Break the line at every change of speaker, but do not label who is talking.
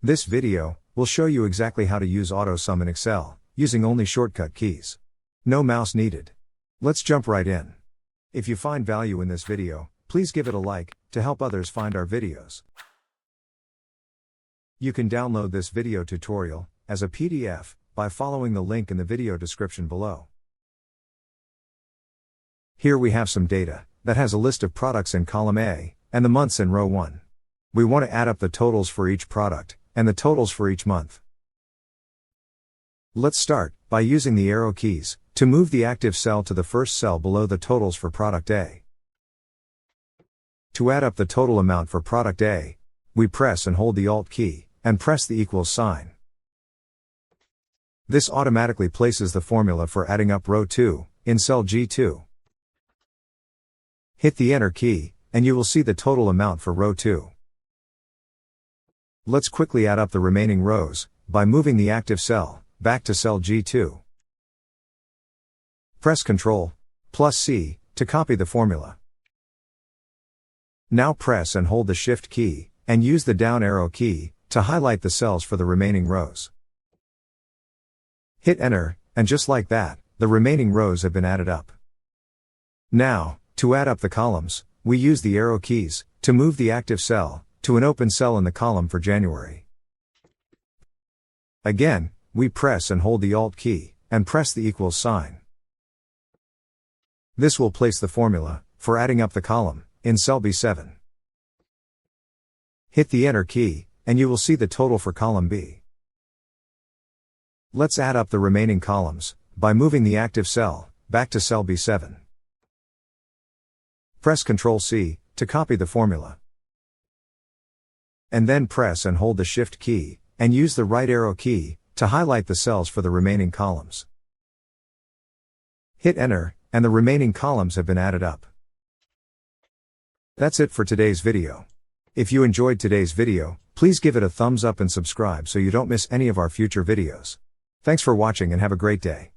This video will show you exactly how to use AutoSum in Excel, using only shortcut keys. No mouse needed. Let's jump right in. If you find value in this video, please give it a like, to help others find our videos. You can download this video tutorial, as a PDF, by following the link in the video description below. Here we have some data, that has a list of products in column A, and the months in row 1. We want to add up the totals for each product, and the totals for each month. Let's start, by using the arrow keys, to move the active cell to the first cell below the totals for product A. To add up the total amount for product A, we press and hold the Alt key, and press the equals sign. This automatically places the formula for adding up row 2, in cell G2. Hit the Enter key, and you will see the total amount for row 2. Let's quickly add up the remaining rows, by moving the active cell, back to cell G2. Press Ctrl plus C, to copy the formula. Now press and hold the Shift key, and use the down arrow key, to highlight the cells for the remaining rows. Hit Enter, and just like that, the remaining rows have been added up. Now, to add up the columns, we use the arrow keys, to move the active cell, to an open cell in the column for January. Again, we press and hold the Alt key, and press the equals sign. This will place the formula, for adding up the column, in cell B7. Hit the Enter key, and you will see the total for column B. Let's add up the remaining columns, by moving the active cell, back to cell B7. Press Ctrl C, to copy the formula. And then press and hold the Shift key, and use the right arrow key, to highlight the cells for the remaining columns. Hit Enter, and the remaining columns have been added up. That's it for today's video. If you enjoyed today's video, please give it a thumbs up and subscribe so you don't miss any of our future videos. Thanks for watching and have a great day.